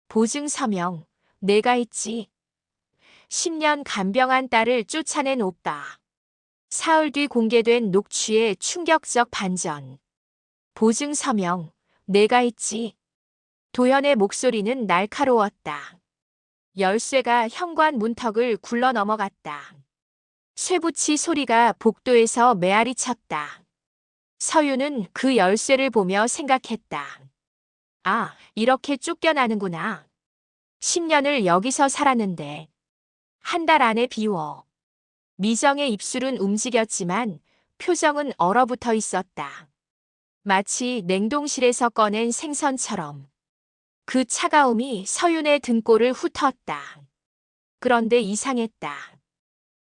보증 서명, 내가 했지. 10년 간병한 딸을 쫓아낸 오빠. 사흘 뒤 공개된 녹취의 충격적 반전. 보증 서명, 내가 했지. 도연의 목소리는 날카로웠다. 열쇠가 현관 문턱을 굴러 넘어갔다. 쇠붙이 소리가 복도에서 메아리 쳤다. 서유는 그 열쇠를 보며 생각했다. 아, 이렇게 쫓겨나는구나. 10년을 여기서 살았는데. 한 달 안에 비워. 미정의 입술은 움직였지만 표정은 얼어붙어 있었다. 마치 냉동실에서 꺼낸 생선처럼. 그 차가움이 서윤의 등골을 훑었다. 그런데 이상했다.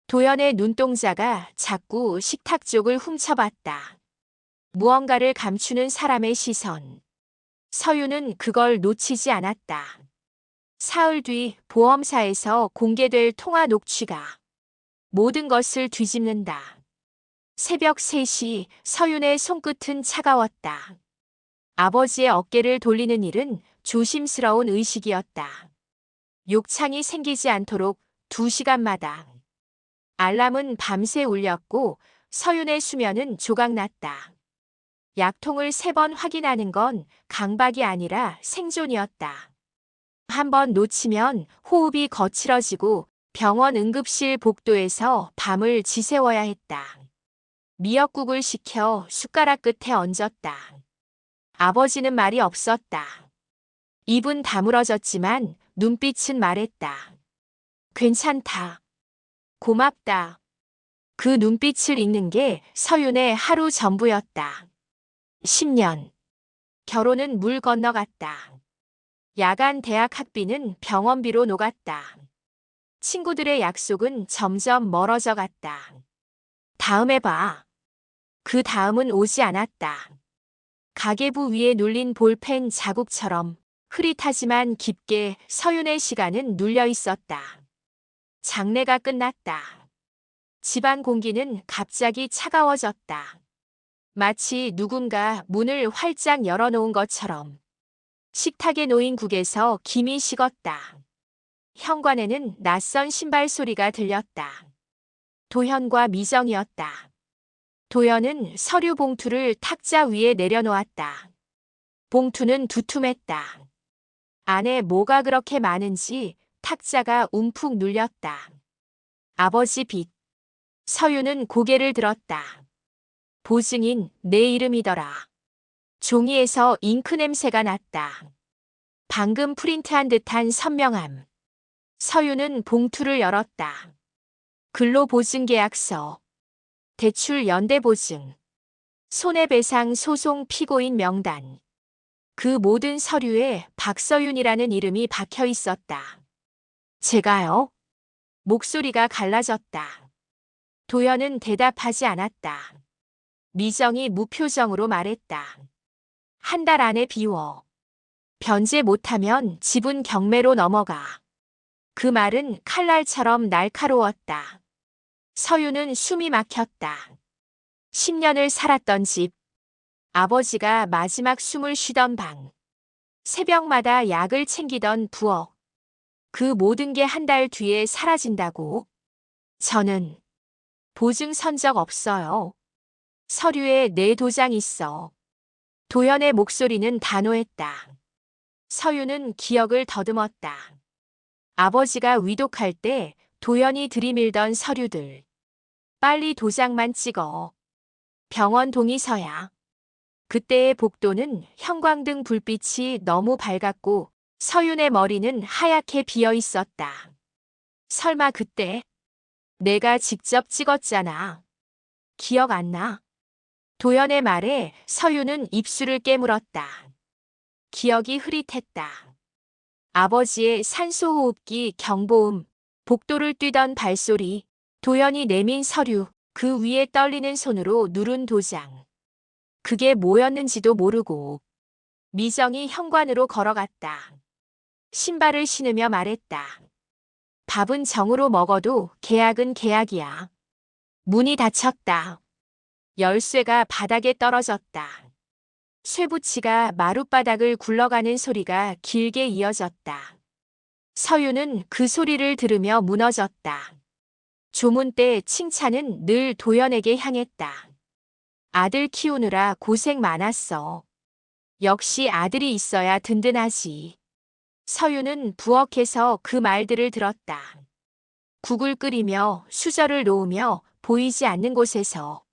도연의 눈동자가 자꾸 식탁 쪽을 훔쳐봤다. 무언가를 감추는 사람의 시선. 서윤은 그걸 놓치지 않았다. 사흘 뒤 보험사에서 공개될 통화 녹취가 모든 것을 뒤집는다. 새벽 3시 서윤의 손끝은 차가웠다. 아버지의 어깨를 돌리는 일은 조심스러운 의식이었다. 욕창이 생기지 않도록 2시간마다. 알람은 밤새 울렸고 서윤의 수면은 조각났다. 약통을 3번 확인하는 건 강박이 아니라 생존이었다. 한 번 놓치면 호흡이 거칠어지고 병원 응급실 복도에서 밤을 지새워야 했다. 미역국을 시켜 숟가락 끝에 얹었다. 아버지는 말이 없었다. 입은 다물어졌지만 눈빛은 말했다. 괜찮다. 고맙다. 그 눈빛을 읽는 게 서윤의 하루 전부였다. 10년. 결혼은 물 건너갔다. 야간 대학 학비는 병원비로 녹았다. 친구들의 약속은 점점 멀어져 갔다. 다음에 봐. 그 다음은 오지 않았다. 가계부 위에 눌린 볼펜 자국처럼 흐릿하지만 깊게 서윤의 시간은 눌려 있었다. 장례가 끝났다. 집안 공기는 갑자기 차가워졌다. 마치 누군가 문을 활짝 열어놓은 것처럼. 식탁에 놓인 국에서 김이 식었다. 현관에는 낯선 신발 소리가 들렸다. 도현과 미정이었다. 도현은 서류 봉투를 탁자 위에 내려놓았다. 봉투는 두툼했다. 안에 뭐가 그렇게 많은지 탁자가 움푹 눌렸다. 아버지 빚. 서유는 고개를 들었다. 보증인 내 이름이더라. 종이에서 잉크 냄새가 났다. 방금 프린트한 듯한 선명함. 서유는 봉투를 열었다. 근로보증계약서. 대출 연대보증. 손해배상 소송 피고인 명단. 그 모든 서류에 박서윤이라는 이름이 박혀 있었다. 제가요? 목소리가 갈라졌다. 도연은 대답하지 않았다. 미정이 무표정으로 말했다. 한 달 안에 비워. 변제 못하면 집은 경매로 넘어가. 그 말은 칼날처럼 날카로웠다. 서유는 숨이 막혔다. 10년을 살았던 집. 아버지가 마지막 숨을 쉬던 방. 새벽마다 약을 챙기던 부엌. 그 모든 게 한 달 뒤에 사라진다고. 저는 보증 선 적 없어요. 서류에 내 도장 있어. 도연의 목소리는 단호했다. 서유는 기억을 더듬었다. 아버지가 위독할 때 도연이 들이밀던 서류들. 빨리 도장만 찍어. 병원 동의서야. 그때의 복도는 형광등 불빛이 너무 밝았고 서윤의 머리는 하얗게 비어 있었다. 설마 그때 내가 직접 찍었잖아. 기억 안 나? 도연의 말에 서윤은 입술을 깨물었다. 기억이 흐릿했다. 아버지의 산소호흡기 경보음, 복도를 뛰던 발소리, 도연이 내민 서류, 그 위에 떨리는 손으로 누른 도장. 그게 뭐였는지도 모르고 미정이 현관으로 걸어갔다. 신발을 신으며 말했다. 밥은 정으로 먹어도 계약은 계약이야. 문이 닫혔다. 열쇠가 바닥에 떨어졌다. 쇠붙이가 마룻바닥을 굴러가는 소리가 길게 이어졌다. 서유는 그 소리를 들으며 무너졌다. 조문 때 칭찬은 늘 도연에게 향했다. 아들 키우느라 고생 많았어. 역시 아들이 있어야 든든하지. 서유는 부엌에서 그 말들을 들었다. 국을 끓이며 수저를 놓으며 보이지 않는 곳에서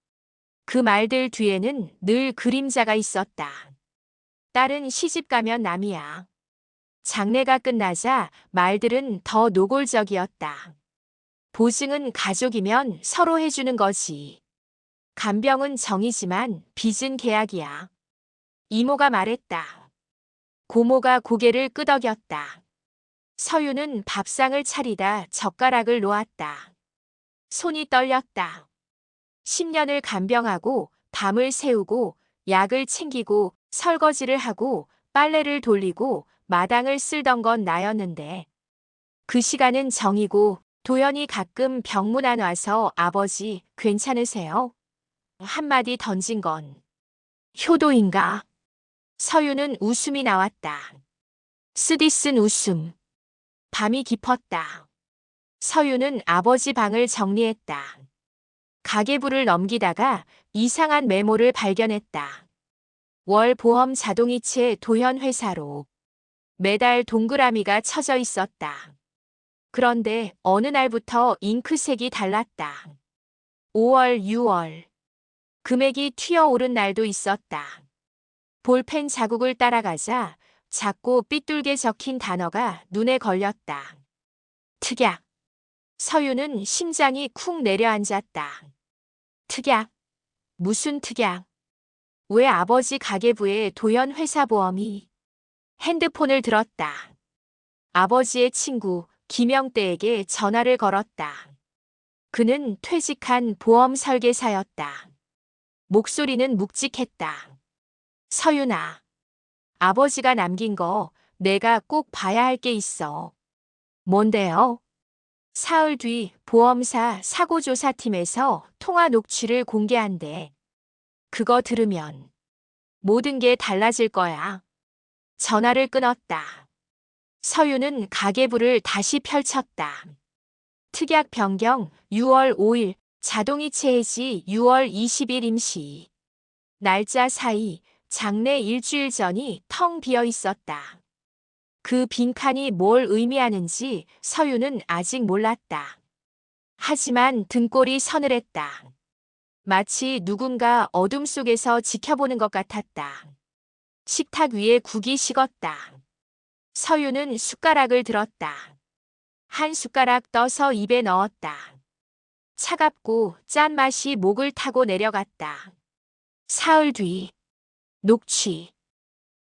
그 말들 뒤에는 늘 그림자가 있었다. 딸은 시집 가면 남이야. 장례가 끝나자 말들은 더 노골적이었다. 보증은 가족이면 서로 해주는 거지. 간병은 정이지만 빚은 계약이야. 이모가 말했다. 고모가 고개를 끄덕였다. 서유는 밥상을 차리다 젓가락을 놓았다. 손이 떨렸다. 10년을 간병하고 밤을 새우고 약을 챙기고 설거지를 하고 빨래를 돌리고 마당을 쓸던 건 나였는데 그 시간은 정이고 도연이 가끔 병문 안 와서 아버지 괜찮으세요? 한마디 던진 건 효도인가? 서유는 웃음이 나왔다. 쓰디쓴 웃음. 밤이 깊었다. 서유는 아버지 방을 정리했다. 가계부를 넘기다가 이상한 메모를 발견했다. 월 보험 자동이체 도현 회사로 매달 동그라미가 쳐져 있었다. 그런데 어느 날부터 잉크색이 달랐다. 5월, 6월. 금액이 튀어오른 날도 있었다. 볼펜 자국을 따라가자 작고 삐뚤게 적힌 단어가 눈에 걸렸다. 특약. 서유는 심장이 쿵 내려앉았다. 특약. 무슨 특약? 왜 아버지 가계부에 도연 회사 보험이? 핸드폰을 들었다. 아버지의 친구 김영대에게 전화를 걸었다. 그는 퇴직한 보험 설계사였다. 목소리는 묵직했다. 서윤아, 아버지가 남긴 거 내가 꼭 봐야 할 게 있어. 뭔데요? 사흘 뒤 보험사 사고조사팀에서 통화 녹취를 공개한대. 그거 들으면 모든 게 달라질 거야. 전화를 끊었다. 서유는 가계부를 다시 펼쳤다. 특약 변경 6월 5일, 자동이체 해지 6월 20일 임시. 날짜 사이 장례 일주일 전이 텅 비어 있었다. 그 빈칸이 뭘 의미하는지 서유는 아직 몰랐다. 하지만 등골이 서늘했다. 마치 누군가 어둠 속에서 지켜보는 것 같았다. 식탁 위에 국이 식었다. 서유는 숟가락을 들었다. 한 숟가락 떠서 입에 넣었다. 차갑고 짠 맛이 목을 타고 내려갔다. 사흘 뒤. 녹취.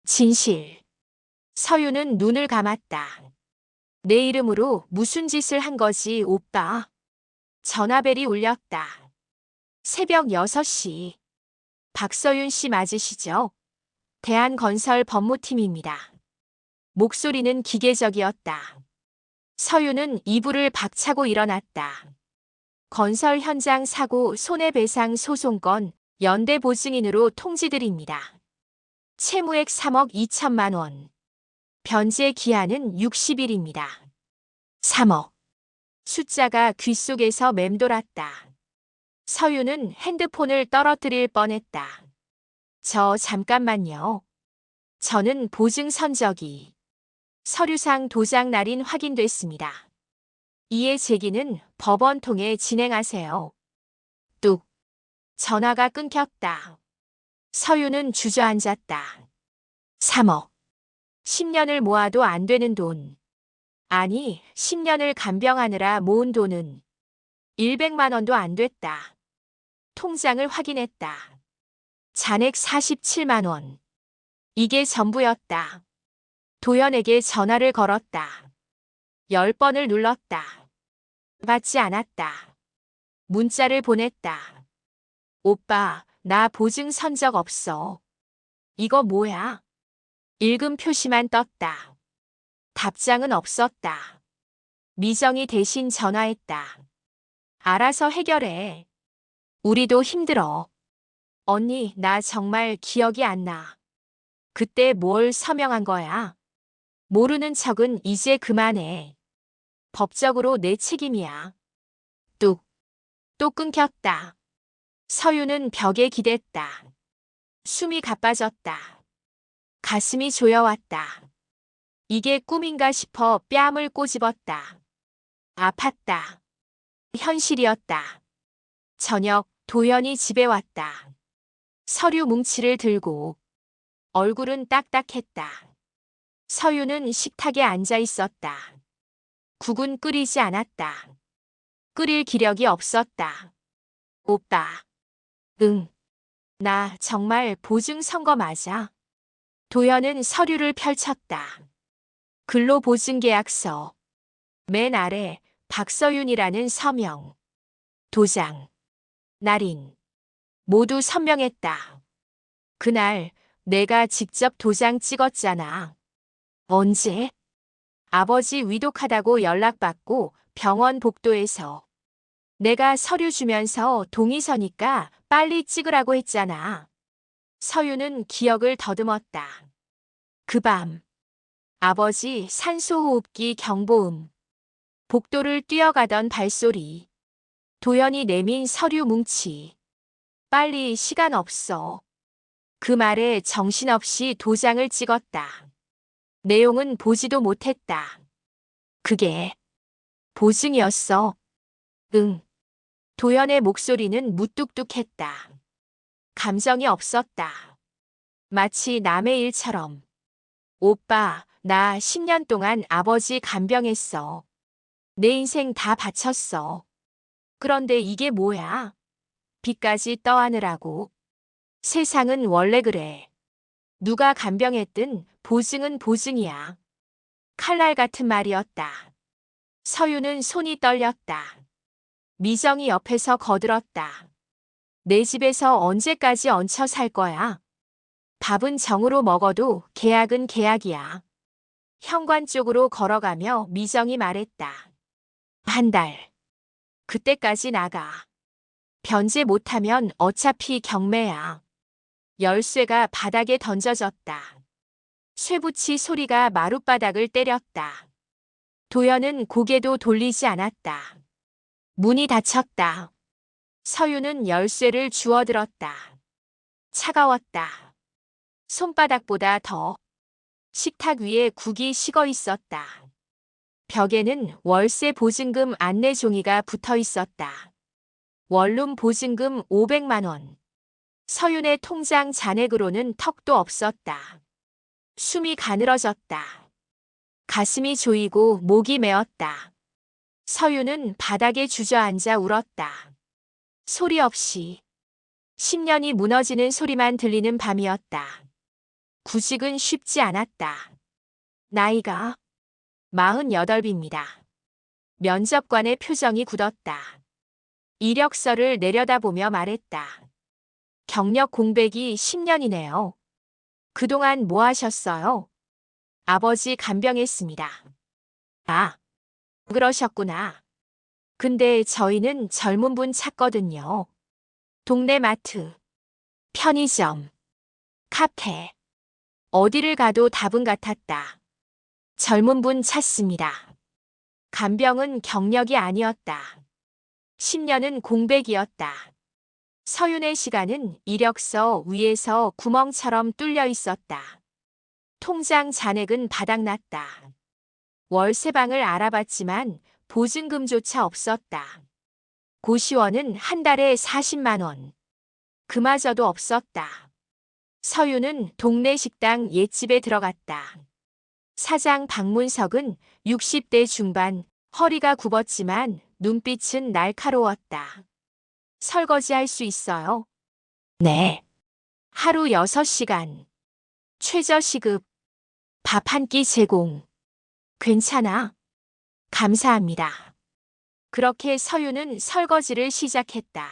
진실. 서유는 눈을 감았다. 내 이름으로 무슨 짓을 한 거지, 오빠? 전화벨이 울렸다. 새벽 6시. 박서윤 씨 맞으시죠? 대한건설 법무팀입니다. 목소리는 기계적이었다. 서유는 이불을 박차고 일어났다. 건설 현장 사고 손해배상 소송건 연대보증인으로 통지드립니다. 채무액 3억 2천만 원. 변제 기한은 60일입니다. 3억. 숫자가 귓속에서 맴돌았다. 서유는 핸드폰을 떨어뜨릴 뻔했다. 잠깐만요. 저는 보증 선적이 서류상 도장 날인 확인됐습니다. 이에 제기는 법원 통해 진행하세요. 뚝. 전화가 끊겼다. 서유는 주저앉았다. 3억. 10년을 모아도 안 되는 돈. 아니, 10년을 간병하느라 모은 돈은 100만 원도 안 됐다. 통장을 확인했다. 잔액 47만 원. 이게 전부였다. 도연에게 전화를 걸었다. 10번을 눌렀다. 받지 않았다. 문자를 보냈다. 오빠, 나 보증 선 적 없어. 이거 뭐야? 읽음 표시만 떴다. 답장은 없었다. 미정이 대신 전화했다. 알아서 해결해. 우리도 힘들어. 언니, 나 정말 기억이 안 나. 그때 뭘 서명한 거야? 모르는 척은 이제 그만해. 법적으로 내 책임이야. 뚝, 또 끊겼다. 서유는 벽에 기댔다. 숨이 가빠졌다. 가슴이 조여왔다. 이게 꿈인가 싶어 뺨을 꼬집었다. 아팠다. 현실이었다. 저녁, 도연이 집에 왔다. 서류 뭉치를 들고. 얼굴은 딱딱했다. 서유는 식탁에 앉아 있었다. 국은 끓이지 않았다. 끓일 기력이 없었다. 오빠. 응. 나 정말 보증 선거 맞아. 도연은 서류를 펼쳤다. 근로보증계약서. 맨 아래 박서윤이라는 서명. 도장. 날인. 모두 선명했다. 그날 내가 직접 도장 찍었잖아. 언제? 아버지 위독하다고 연락받고 병원 복도에서. 내가 서류 주면서 동의 서니까 빨리 찍으라고 했잖아. 서유는 기억을 더듬었다. 그 밤. 아버지 산소호흡기 경보음. 복도를 뛰어가던 발소리. 도연이 내민 서류 뭉치. 빨리 시간 없어. 그 말에 정신없이 도장을 찍었다. 내용은 보지도 못했다. 그게 보증이었어. 응. 도연의 목소리는 무뚝뚝했다. 감정이 없었다. 마치 남의 일처럼. 오빠, 나 10년 동안 아버지 간병했어. 내 인생 다 바쳤어. 그런데 이게 뭐야? 빚까지 떠안으라고. 세상은 원래 그래. 누가 간병했든 보증은 보증이야. 칼날 같은 말이었다. 서유는 손이 떨렸다. 미정이 옆에서 거들었다. 내 집에서 언제까지 얹혀 살 거야? 밥은 정으로 먹어도 계약은 계약이야. 현관 쪽으로 걸어가며 미정이 말했다. 한 달. 그때까지 나가. 변제 못하면 어차피 경매야. 열쇠가 바닥에 던져졌다. 쇠붙이 소리가 마룻바닥을 때렸다. 도연은 고개도 돌리지 않았다. 문이 닫혔다. 서유는 열쇠를 주워들었다. 차가웠다. 손바닥보다 더. 식탁 위에 국이 식어 있었다. 벽에는 월세 보증금 안내 종이가 붙어 있었다. 원룸 보증금 500만 원. 서윤의 통장 잔액으로는 턱도 없었다. 숨이 가늘어졌다. 가슴이 조이고 목이 메었다. 서윤은 바닥에 주저앉아 울었다. 소리 없이. 10년이 무너지는 소리만 들리는 밤이었다. 구직은 쉽지 않았다. 나이가 48입니다. 면접관의 표정이 굳었다. 이력서를 내려다보며 말했다. 경력 공백이 10년이네요. 그동안 뭐 하셨어요? 아버지 간병했습니다. 아, 그러셨구나. 근데 저희는 젊은 분 찾거든요. 동네 마트, 편의점, 카페. 어디를 가도 답은 같았다. 젊은 분 찾습니다. 간병은 경력이 아니었다. 10년은 공백이었다. 서윤의 시간은 이력서 위에서 구멍처럼 뚫려 있었다. 통장 잔액은 바닥났다. 월세방을 알아봤지만 보증금조차 없었다. 고시원은 한 달에 40만 원. 그마저도 없었다. 서윤은 동네 식당 옛집에 들어갔다. 사장 박문석은 60대 중반, 허리가 굽었지만 눈빛은 날카로웠다. 설거지 할 수 있어요? 네. 하루 6시간. 최저시급. 밥 한 끼 제공. 괜찮아. 감사합니다. 그렇게 서유는 설거지를 시작했다.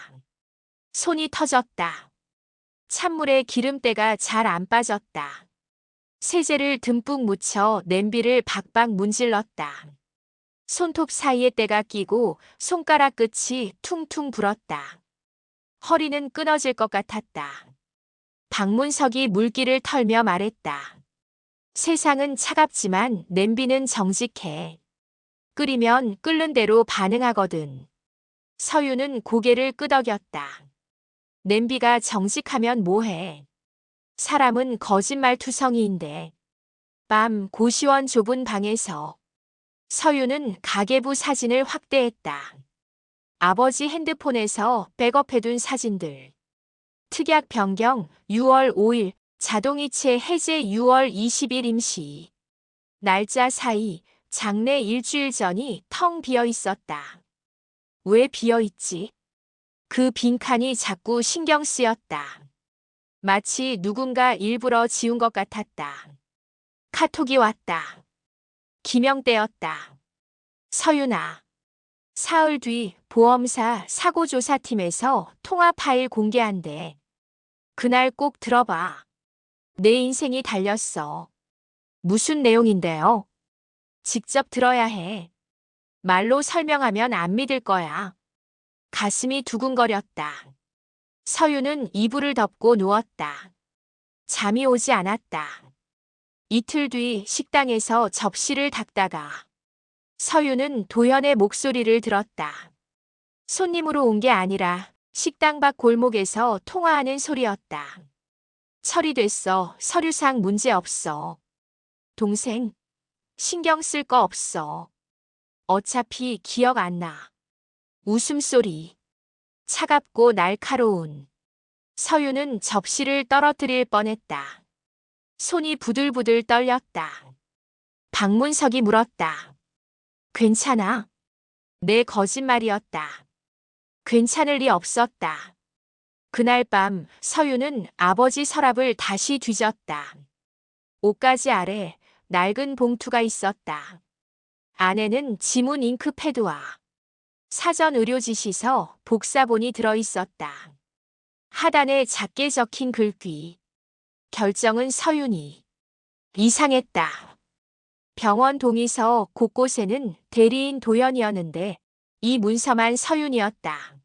손이 터졌다. 찬물에 기름때가 잘 안 빠졌다. 세제를 듬뿍 묻혀 냄비를 박박 문질렀다. 손톱 사이에 때가 끼고 손가락 끝이 퉁퉁 불었다. 허리는 끊어질 것 같았다. 박문석이 물기를 털며 말했다. 세상은 차갑지만 냄비는 정직해. 끓이면 끓는 대로 반응하거든. 서유는 고개를 끄덕였다. 냄비가 정직하면 뭐해. 사람은 거짓말투성이인데. 밤 고시원 좁은 방에서 서유는 가계부 사진을 확대했다. 아버지 핸드폰에서 백업해둔 사진들. 특약 변경 6월 5일, 자동이체 해제 6월 20일 임시. 날짜 사이 장례 일주일 전이 텅 비어 있었다. 왜 비어 있지? 그 빈칸이 자꾸 신경 쓰였다. 마치 누군가 일부러 지운 것 같았다. 카톡이 왔다. 김영대였다. 서윤아. 사흘 뒤 보험사 사고조사팀에서 통화 파일 공개한대. 그날 꼭 들어봐. 내 인생이 달렸어. 무슨 내용인데요? 직접 들어야 해. 말로 설명하면 안 믿을 거야. 가슴이 두근거렸다. 서유는 이불을 덮고 누웠다. 잠이 오지 않았다. 이틀 뒤 식당에서 접시를 닦다가 서유는 도연의 목소리를 들었다. 손님으로 온 게 아니라 식당 밖 골목에서 통화하는 소리였다. 처리됐어. 서류상 문제 없어. 동생, 신경 쓸 거 없어. 어차피 기억 안 나. 웃음소리. 차갑고 날카로운. 서유는 접시를 떨어뜨릴 뻔했다. 손이 부들부들 떨렸다. 박문석이 물었다. 괜찮아? 내 거짓말이었다. 괜찮을 리 없었다. 그날 밤 서유는 아버지 서랍을 다시 뒤졌다. 옷가지 아래 낡은 봉투가 있었다. 안에는 지문 잉크패드와 사전 의료지시서 복사본이 들어있었다. 하단에 작게 적힌 글귀. 결정은 서윤이. 이상했다. 병원 동의서 곳곳에는 대리인 도연이었는데 이 문서만 서윤이었다.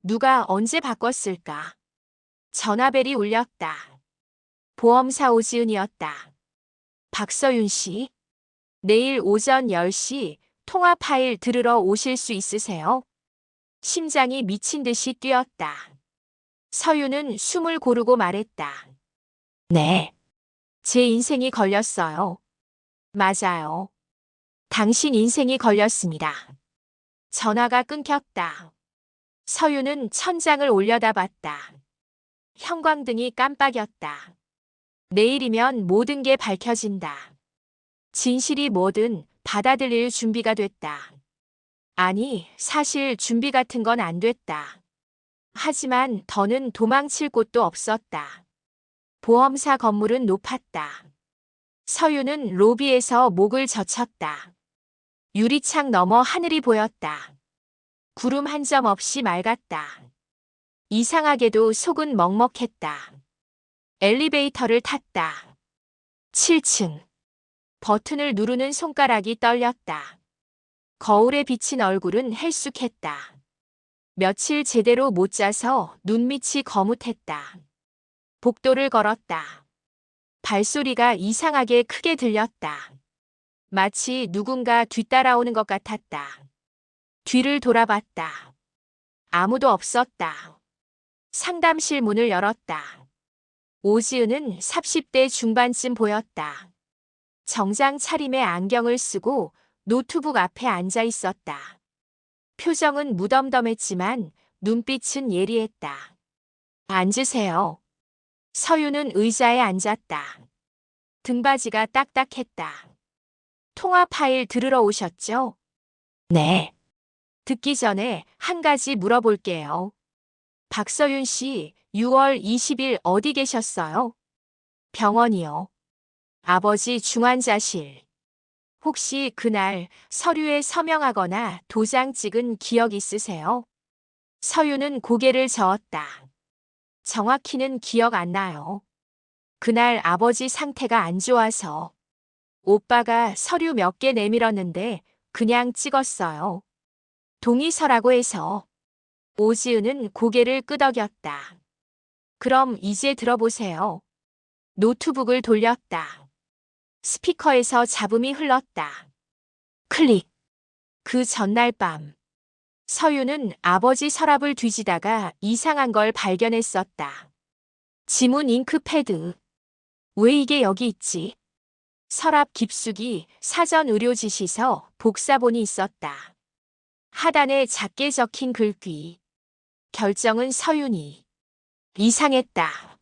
누가 언제 바꿨을까? 전화벨이 울렸다. 보험사 오지은이었다. 박서윤 씨, 내일 오전 10시 통화 파일 들으러 오실 수 있으세요? 심장이 미친 듯이 뛰었다. 서윤은 숨을 고르고 말했다. 네. 제 인생이 걸렸어요. 맞아요. 당신 인생이 걸렸습니다. 전화가 끊겼다. 서윤은 천장을 올려다봤다. 형광등이 깜빡였다. 내일이면 모든 게 밝혀진다. 진실이 뭐든 받아들일 준비가 됐다. 아니, 사실 준비 같은 건 안 됐다. 하지만 더는 도망칠 곳도 없었다. 보험사 건물은 높았다. 서유는 로비에서 목을 젖혔다. 유리창 너머 하늘이 보였다. 구름 한 점 없이 맑았다. 이상하게도 속은 먹먹했다. 엘리베이터를 탔다. 7층. 버튼을 누르는 손가락이 떨렸다. 거울에 비친 얼굴은 헬쑥했다. 며칠 제대로 못 자서 눈밑이 거뭇했다. 복도를 걸었다. 발소리가 이상하게 크게 들렸다. 마치 누군가 뒤따라오는 것 같았다. 뒤를 돌아봤다. 아무도 없었다. 상담실 문을 열었다. 오지은은 30대 중반쯤 보였다. 정장 차림에 안경을 쓰고 노트북 앞에 앉아 있었다. 표정은 무덤덤했지만 눈빛은 예리했다. 앉으세요. 서유는 의자에 앉았다. 등받이가 딱딱했다. 통화 파일 들으러 오셨죠? 네. 듣기 전에 한 가지 물어볼게요. 박서윤 씨, 6월 20일 어디 계셨어요? 병원이요. 아버지 중환자실. 혹시 그날 서류에 서명하거나 도장 찍은 기억 있으세요? 서유는 고개를 저었다. 정확히는 기억 안 나요. 그날 아버지 상태가 안 좋아서 오빠가 서류 몇 개 내밀었는데 그냥 찍었어요. 동의서라고 해서. 오지은은 고개를 끄덕였다. 그럼 이제 들어보세요. 노트북을 돌렸다. 스피커에서 잡음이 흘렀다. 클릭. 그 전날 밤. 서유는 아버지 서랍을 뒤지다가 이상한 걸 발견했었다. 지문 잉크패드. 왜 이게 여기 있지? 서랍 깊숙이 사전 의료지시서 복사본이 있었다. 하단에 작게 적힌 글귀. 결정은 서윤이. 이상했다.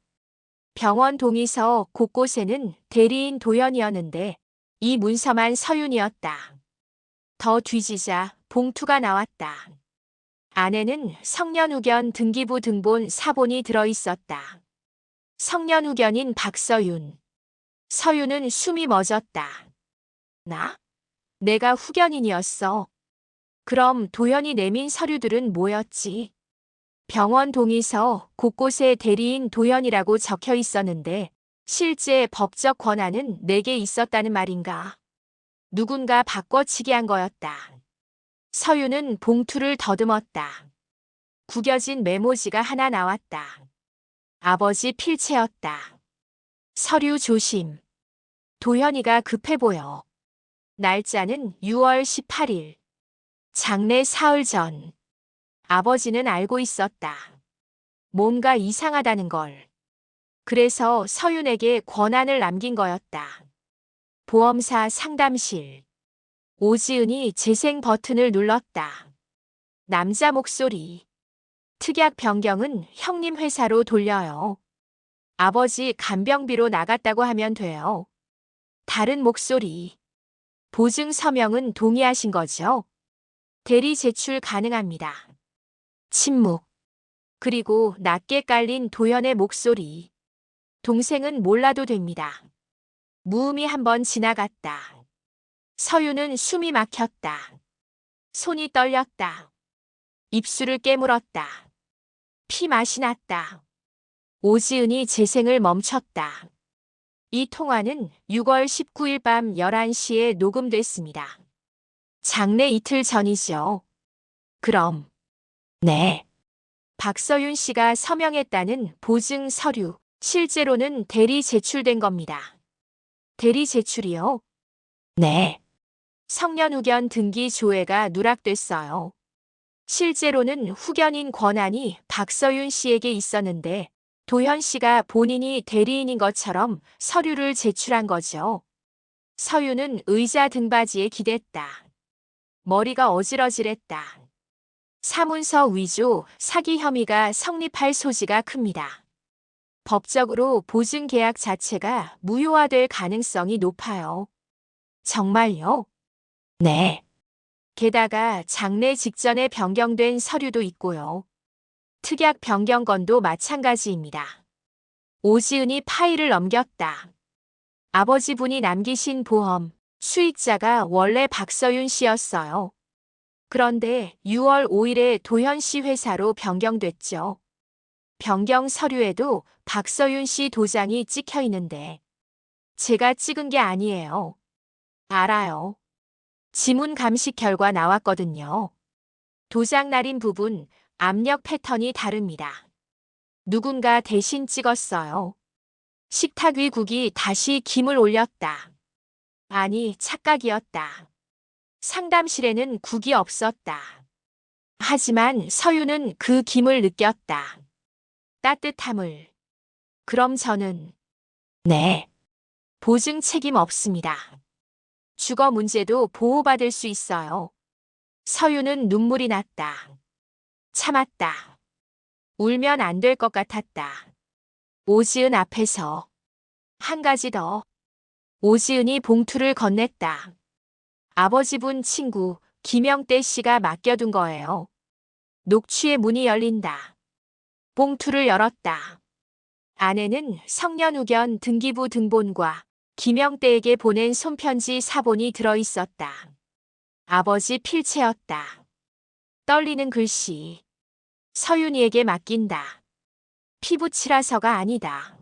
병원 동의서 곳곳에는 대리인 도연이었는데 이 문서만 서윤이었다. 더 뒤지자 봉투가 나왔다. 안에는 성년후견 등기부 등본 사본이 들어있었다. 성년후견인 박서윤. 서윤은 숨이 멎었다. 나? 내가 후견인이었어. 그럼 도연이 내민 서류들은 뭐였지? 병원 동의서 곳곳에 대리인 도연이라고 적혀 있었는데 실제 법적 권한은 내게 있었다는 말인가? 누군가 바꿔치기 한 거였다. 서윤은 봉투를 더듬었다. 구겨진 메모지가 하나 나왔다. 아버지 필체였다. 서류 조심. 도현이가 급해 보여. 날짜는 6월 18일. 장례 사흘 전. 아버지는 알고 있었다. 뭔가 이상하다는 걸. 그래서 서윤에게 권한을 남긴 거였다. 보험사 상담실. 오지은이 재생 버튼을 눌렀다. 남자 목소리. 특약 변경은 형님 회사로 돌려요. 아버지 간병비로 나갔다고 하면 돼요. 다른 목소리. 보증 서명은 동의하신 거죠? 대리 제출 가능합니다. 침묵. 그리고 낮게 깔린 도연의 목소리. 동생은 몰라도 됩니다. 무음이 한번 지나갔다. 서윤은 숨이 막혔다. 손이 떨렸다. 입술을 깨물었다. 피 맛이 났다. 오지은이 재생을 멈췄다. 이 통화는 6월 19일 밤 11시에 녹음됐습니다. 장례 이틀 전이죠. 그럼. 네. 박서윤 씨가 서명했다는 보증 서류, 실제로는 대리 제출된 겁니다. 대리 제출이요? 네. 성년후견 등기 조회가 누락됐어요. 실제로는 후견인 권한이 박서윤 씨에게 있었는데 도현 씨가 본인이 대리인인 것처럼 서류를 제출한 거죠. 서윤은 의자 등받이에 기댔다. 머리가 어지러질했다. 사문서 위조, 사기 혐의가 성립할 소지가 큽니다. 법적으로 보증 계약 자체가 무효화될 가능성이 높아요. 정말요? 네. 게다가 장례 직전에 변경된 서류도 있고요. 특약 변경건도 마찬가지입니다. 오지은이 파일을 넘겼다. 아버지분이 남기신 보험, 수익자가 원래 박서윤 씨였어요. 그런데 6월 5일에 도현 씨 회사로 변경됐죠. 변경 서류에도 박서윤 씨 도장이 찍혀 있는데 제가 찍은 게 아니에요. 알아요. 지문 감식 결과 나왔거든요. 도장 날인 부분, 압력 패턴이 다릅니다. 누군가 대신 찍었어요. 식탁 위 국이 다시 김을 올렸다. 아니, 착각이었다. 상담실에는 국이 없었다. 하지만 서윤은 그 김을 느꼈다. 따뜻함을. 그럼 저는 네. 보증 책임 없습니다. 주거 문제도 보호받을 수 있어요. 서윤은 눈물이 났다. 참았다. 울면 안 될 것 같았다. 오지은 앞에서 한 가지 더. 오지은이 봉투를 건넸다. 아버지분 친구 김영대 씨가 맡겨둔 거예요. 녹취의 문이 열린다. 봉투를 열었다. 안에는 성년후견 등기부 등본과 김영대에게 보낸 손편지 사본이 들어있었다. 아버지 필체였다. 떨리는 글씨. 서윤이에게 맡긴다. 피부치라서가 아니다.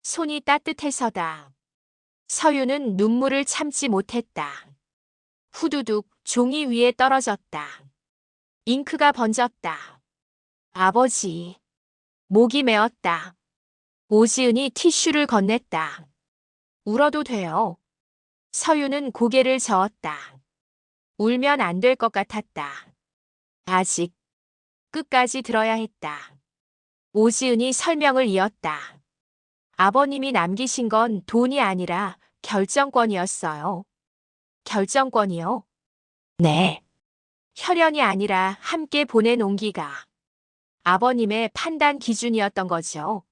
손이 따뜻해서다. 서윤은 눈물을 참지 못했다. 후두둑 종이 위에 떨어졌다. 잉크가 번졌다. 아버지. 목이 메었다. 오지은이 티슈를 건넸다. 울어도 돼요. 서윤은 고개를 저었다. 울면 안 될 것 같았다. 아직 끝까지 들어야 했다. 오지은이 설명을 이었다. 아버님이 남기신 건 돈이 아니라 결정권이었어요. 결정권이요? 네. 혈연이 아니라 함께 보낸 온기가 아버님의 판단 기준이었던 거죠.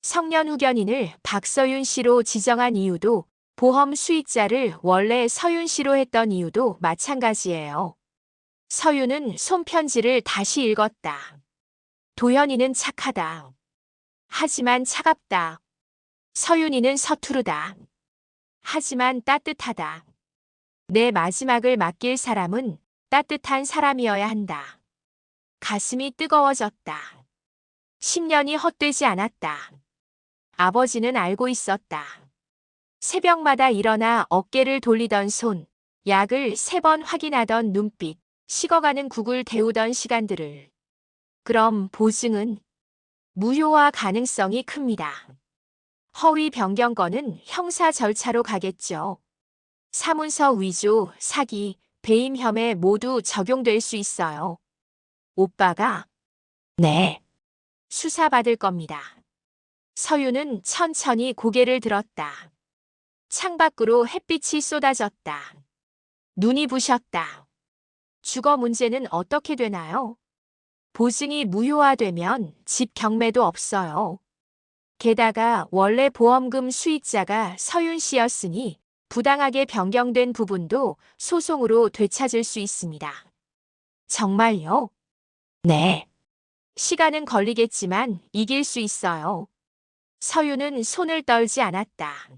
성년 후견인을 박서윤 씨로 지정한 이유도 보험 수익자를 원래 서윤 씨로 했던 이유도 마찬가지예요. 서윤은 손편지를 다시 읽었다. 도현이는 착하다. 하지만 차갑다. 서윤이는 서투르다. 하지만 따뜻하다. 내 마지막을 맡길 사람은 따뜻한 사람이어야 한다. 가슴이 뜨거워졌다. 10년이 헛되지 않았다. 아버지는 알고 있었다. 새벽마다 일어나 어깨를 돌리던 손, 약을 3번 확인하던 눈빛, 식어가는 국을 데우던 시간들을. 그럼 보증은 무효화 가능성이 큽니다. 허위 변경 건은 형사 절차로 가겠죠. 사문서 위조, 사기, 배임 혐의 모두 적용될 수 있어요. 오빠가 네, 수사받을 겁니다. 서윤은 천천히 고개를 들었다. 창밖으로 햇빛이 쏟아졌다. 눈이 부셨다. 주거 문제는 어떻게 되나요? 보증이 무효화되면 집 경매도 없어요. 게다가 원래 보험금 수익자가 서윤 씨였으니 부당하게 변경된 부분도 소송으로 되찾을 수 있습니다. 정말요? 네. 시간은 걸리겠지만 이길 수 있어요. 서윤은 손을 떨지 않았다.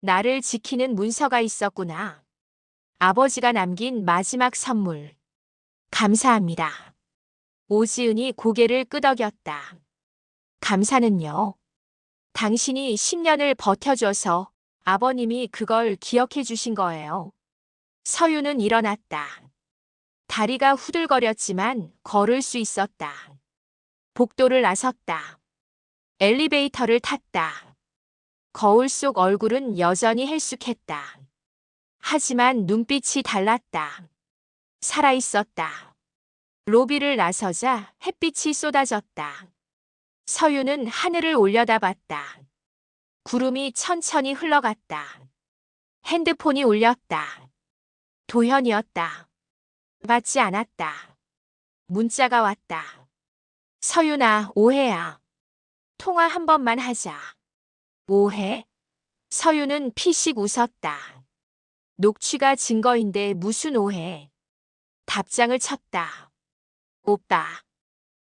나를 지키는 문서가 있었구나. 아버지가 남긴 마지막 선물. 감사합니다. 오지은이 고개를 끄덕였다. 감사는요. 당신이 10년을 버텨줘서 아버님이 그걸 기억해 주신 거예요. 서윤은 일어났다. 다리가 후들거렸지만 걸을 수 있었다. 복도를 나섰다. 엘리베이터를 탔다. 거울 속 얼굴은 여전히 헬쑥했다. 하지만 눈빛이 달랐다. 살아있었다. 로비를 나서자 햇빛이 쏟아졌다. 서윤은 하늘을 올려다봤다. 구름이 천천히 흘러갔다. 핸드폰이 울렸다. 도현이었다. 받지 않았다. 문자가 왔다. 서윤아, 오해야. 통화 한 번만 하자. 오해? 서윤은 피식 웃었다. 녹취가 증거인데 무슨 오해? 답장을 쳤다. 오빠.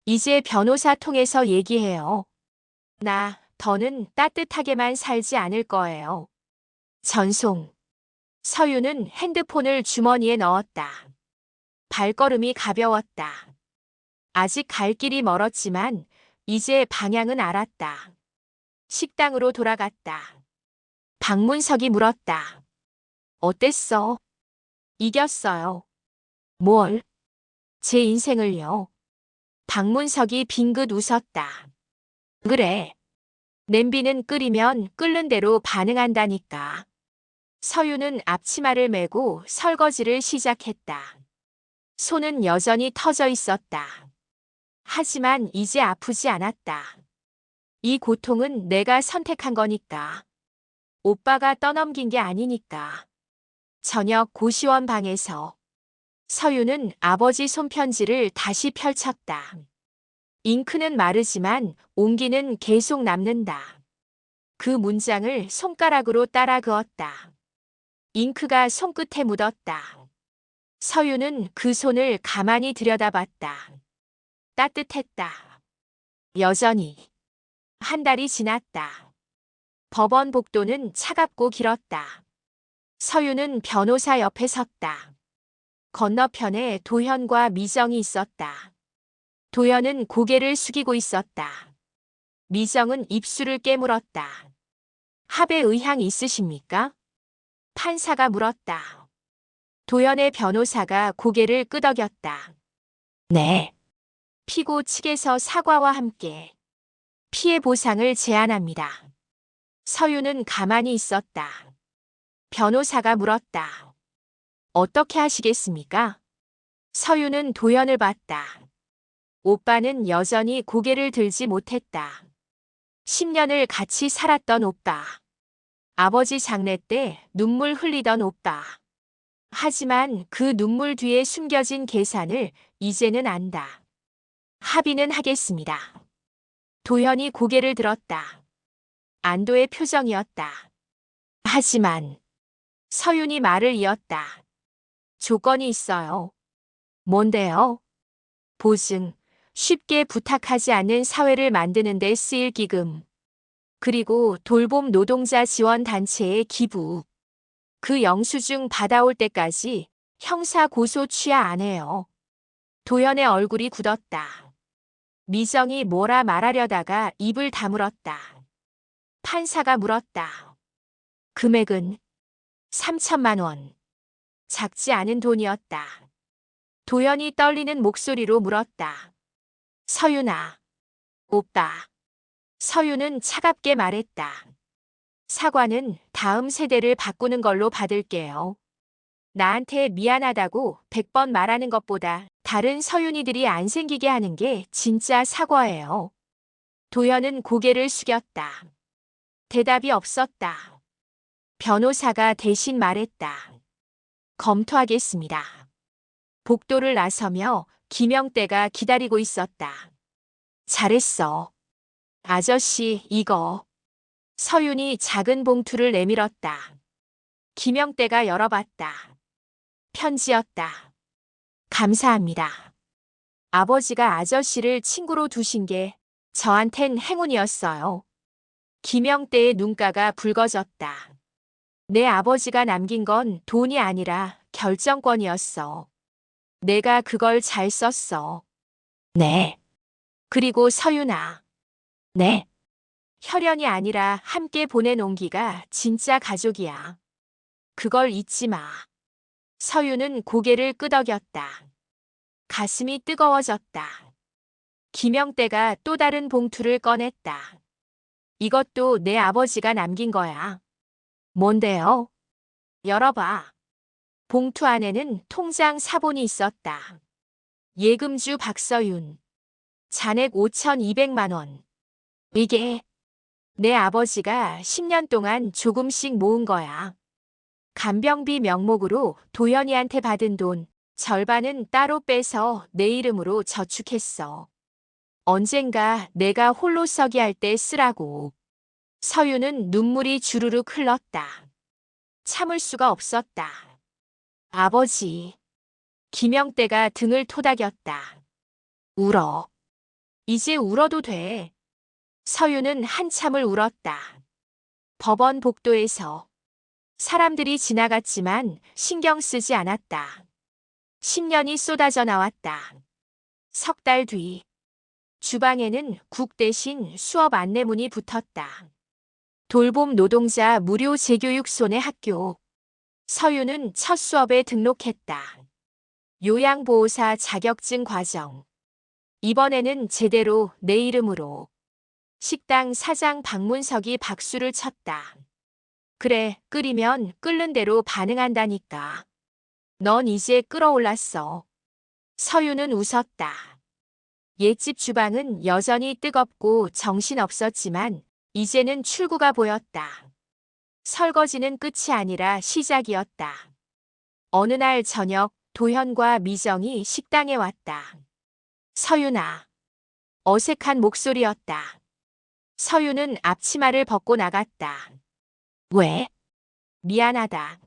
이제 변호사 통해서 얘기해요. 더는 따뜻하게만 살지 않을 거예요. 전송. 서윤은 핸드폰을 주머니에 넣었다. 발걸음이 가벼웠다. 아직 갈 길이 멀었지만 이제 방향은 알았다. 식당으로 돌아갔다. 박문석이 물었다. 어땠어? 이겼어요. 뭘? 제 인생을요. 박문석이 빙긋 웃었다. 그래. 냄비는 끓이면 끓는 대로 반응한다니까. 서윤은 앞치마를 메고 설거지를 시작했다. 손은 여전히 터져 있었다. 하지만 이제 아프지 않았다. 이 고통은 내가 선택한 거니까. 오빠가 떠넘긴 게 아니니까. 저녁 고시원 방에서 서윤은 아버지 손편지를 다시 펼쳤다. 잉크는 마르지만 온기는 계속 남는다. 그 문장을 손가락으로 따라 그었다. 잉크가 손끝에 묻었다. 서윤은 그 손을 가만히 들여다봤다. 따뜻했다. 여전히. 한 달이 지났다. 법원 복도는 차갑고 길었다. 서윤은 변호사 옆에 섰다. 건너편에 도현과 미정이 있었다. 도현은 고개를 숙이고 있었다. 미정은 입술을 깨물었다. 합의 의향 있으십니까? 판사가 물었다. 도현의 변호사가 고개를 끄덕였다. 네. 피고 측에서 사과와 함께 피해 보상을 제안합니다. 서유는 가만히 있었다. 변호사가 물었다. 어떻게 하시겠습니까? 서유는 도연을 봤다. 오빠는 여전히 고개를 들지 못했다. 10년을 같이 살았던 오빠. 아버지 장례 때 눈물 흘리던 오빠. 하지만 그 눈물 뒤에 숨겨진 계산을 이제는 안다. 합의는 하겠습니다. 도연이 고개를 들었다. 안도의 표정이었다. 하지만 서윤이 말을 이었다. 조건이 있어요. 뭔데요? 보증, 쉽게 부탁하지 않는 사회를 만드는 데 쓰일 기금. 그리고 돌봄 노동자 지원 단체의 기부. 그 영수증 받아올 때까지 형사 고소 취하 안 해요. 도연의 얼굴이 굳었다. 미정이 뭐라 말하려다가 입을 다물었다. 판사가 물었다. 금액은 3천만 원. 작지 않은 돈이었다. 도연이 떨리는 목소리로 물었다. 서윤아. 오빠. 서윤은 차갑게 말했다. 사과는 다음 세대를 바꾸는 걸로 받을게요. 나한테 미안하다고 100번 말하는 것보다 다른 서윤이들이 안 생기게 하는 게 진짜 사과예요. 도연은 고개를 숙였다. 대답이 없었다. 변호사가 대신 말했다. 검토하겠습니다. 복도를 나서며 김영대가 기다리고 있었다. 잘했어. 아저씨, 이거. 서윤이 작은 봉투를 내밀었다. 김영대가 열어봤다. 편지였다. 감사합니다. 아버지가 아저씨를 친구로 두신 게 저한텐 행운이었어요. 김영대의 눈가가 붉어졌다. 내 아버지가 남긴 건 돈이 아니라 결정권이었어. 내가 그걸 잘 썼어. 네. 그리고 서윤아. 네. 혈연이 아니라 함께 보낸 온기가 진짜 가족이야. 그걸 잊지 마. 서윤은 고개를 끄덕였다. 가슴이 뜨거워졌다. 김영대가 또 다른 봉투를 꺼냈다. 이것도 내 아버지가 남긴 거야. 뭔데요? 열어봐. 봉투 안에는 통장 사본이 있었다. 예금주 박서윤. 잔액 5,200만 원. 이게 내 아버지가 10년 동안 조금씩 모은 거야. 간병비 명목으로 도연이한테 받은 돈 절반은 따로 빼서 내 이름으로 저축했어. 언젠가 내가 홀로 서기 할 때 쓰라고. 서윤은 눈물이 주르륵 흘렀다. 참을 수가 없었다. 아버지. 김영대가 등을 토닥였다. 울어. 이제 울어도 돼. 서윤은 한참을 울었다. 법원 복도에서 사람들이 지나갔지만 신경 쓰지 않았다. 10년이 쏟아져 나왔다. 석 달 뒤. 주방에는 국 대신 수업 안내문이 붙었다. 돌봄 노동자 무료 재교육 손해 학교. 서윤은 첫 수업에 등록했다. 요양보호사 자격증 과정. 이번에는 제대로 내 이름으로. 식당 사장 박문석이 박수를 쳤다. 그래, 끓이면 끓는 대로 반응한다니까. 넌 이제 끓어올랐어. 서윤은 웃었다. 옛집 주방은 여전히 뜨겁고 정신없었지만 이제는 출구가 보였다. 설거지는 끝이 아니라 시작이었다. 어느 날 저녁 도현과 미정이 식당에 왔다. 서윤아. 어색한 목소리였다. 서윤은 앞치마를 벗고 나갔다. 왜? 미안하다.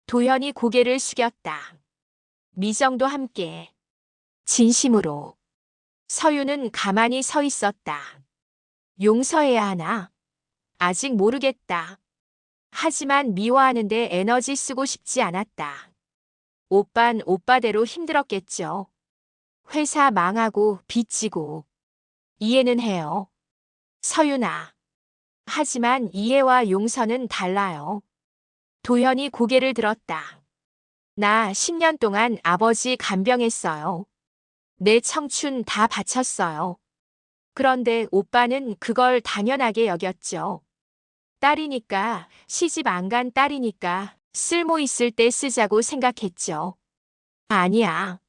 도현이 고개를 숙였다. 미정도 함께. 진심으로. 서윤은 가만히 서 있었다. 용서해야 하나? 아직 모르겠다. 하지만 미워하는데 에너지 쓰고 싶지 않았다. 오빤 오빠대로 힘들었겠죠. 회사 망하고 빚지고. 이해는 해요. 서윤아. 하지만 이해와 용서는 달라요. 도현이 고개를 들었다. 나 10년 동안 아버지 간병했어요. 내 청춘 다 바쳤어요. 그런데 오빠는 그걸 당연하게 여겼죠. 딸이니까, 시집 안 간 딸이니까 쓸모 있을 때 쓰자고 생각했죠. 아니야.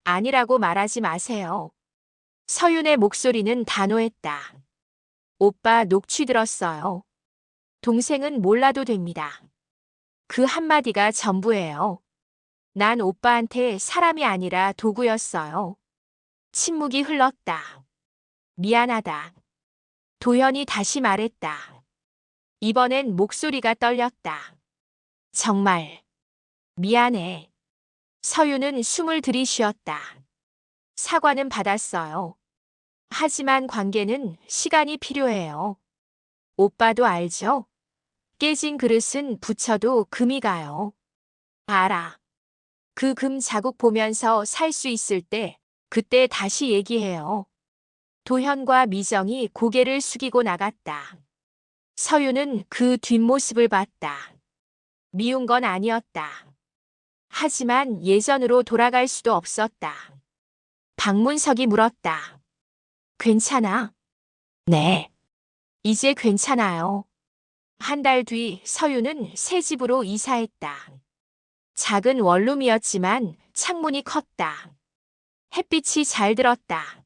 아니라고 말하지 마세요. 서윤의 목소리는 단호했다. 오빠 녹취 들었어요. 동생은 몰라도 됩니다. 그 한마디가 전부예요. 난 오빠한테 사람이 아니라 도구였어요. 침묵이 흘렀다. 미안하다. 도현이 다시 말했다. 이번엔 목소리가 떨렸다. 정말 미안해. 서윤은 숨을 들이쉬었다. 사과는 받았어요. 하지만 관계는 시간이 필요해요. 오빠도 알죠? 깨진 그릇은 붙여도 금이 가요. 알아. 그 금 자국 보면서 살 수 있을 때 그때 다시 얘기해요. 도현과 미정이 고개를 숙이고 나갔다. 서윤은 그 뒷모습을 봤다. 미운 건 아니었다. 하지만 예전으로 돌아갈 수도 없었다. 박문석이 물었다. 괜찮아? 네. 이제 괜찮아요. 한 달 뒤 서윤은 새 집으로 이사했다. 작은 원룸이었지만 창문이 컸다. 햇빛이 잘 들었다.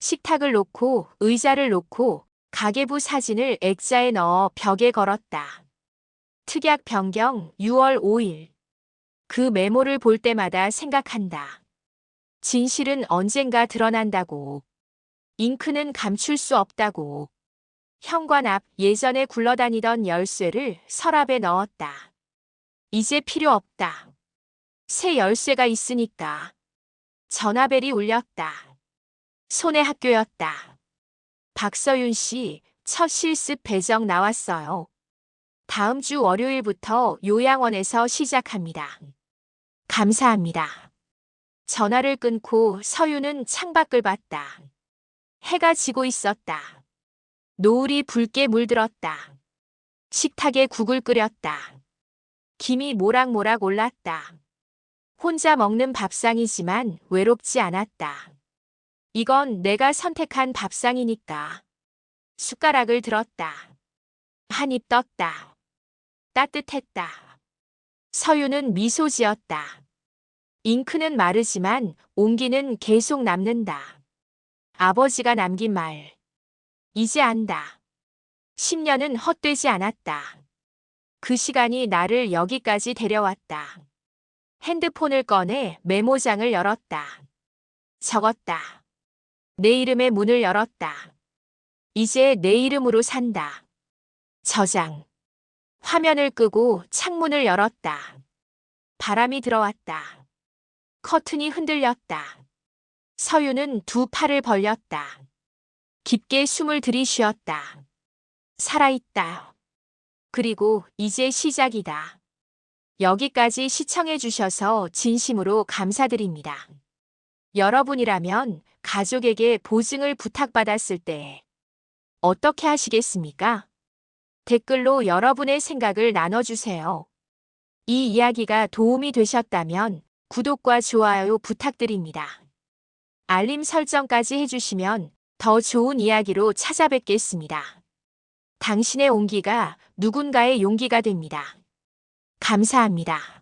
식탁을 놓고 의자를 놓고 가계부 사진을 액자에 넣어 벽에 걸었다. 특약 변경 6월 5일. 그 메모를 볼 때마다 생각한다. 진실은 언젠가 드러난다고. 잉크는 감출 수 없다고. 현관 앞 예전에 굴러다니던 열쇠를 서랍에 넣었다. 이제 필요 없다. 새 열쇠가 있으니까. 전화벨이 울렸다. 손의 학교였다. 박서윤 씨, 첫 실습 배정 나왔어요. 다음 주 월요일부터 요양원에서 시작합니다. 감사합니다. 전화를 끊고 서윤은 창밖을 봤다. 해가 지고 있었다. 노을이 붉게 물들었다. 식탁에 국을 끓였다. 김이 모락모락 올랐다. 혼자 먹는 밥상이지만 외롭지 않았다. 이건 내가 선택한 밥상이니까. 숟가락을 들었다. 한 입 떴다. 따뜻했다. 서윤은 미소 지었다. 잉크는 마르지만 온기는 계속 남는다. 아버지가 남긴 말. 이제 안다. 10년은 헛되지 않았다. 그 시간이 나를 여기까지 데려왔다. 핸드폰을 꺼내 메모장을 열었다. 적었다. 내 이름의 문을 열었다. 이제 내 이름으로 산다. 저장. 화면을 끄고 창문을 열었다. 바람이 들어왔다. 커튼이 흔들렸다. 서윤은 두 팔을 벌렸다. 깊게 숨을 들이쉬었다. 살아있다. 그리고 이제 시작이다. 여기까지 시청해 주셔서 진심으로 감사드립니다. 여러분이라면 가족에게 보증을 부탁받았을 때 어떻게 하시겠습니까? 댓글로 여러분의 생각을 나눠주세요. 이 이야기가 도움이 되셨다면 구독과 좋아요 부탁드립니다. 알림 설정까지 해주시면 더 좋은 이야기로 찾아뵙겠습니다. 당신의 온기가 누군가의 용기가 됩니다. 감사합니다.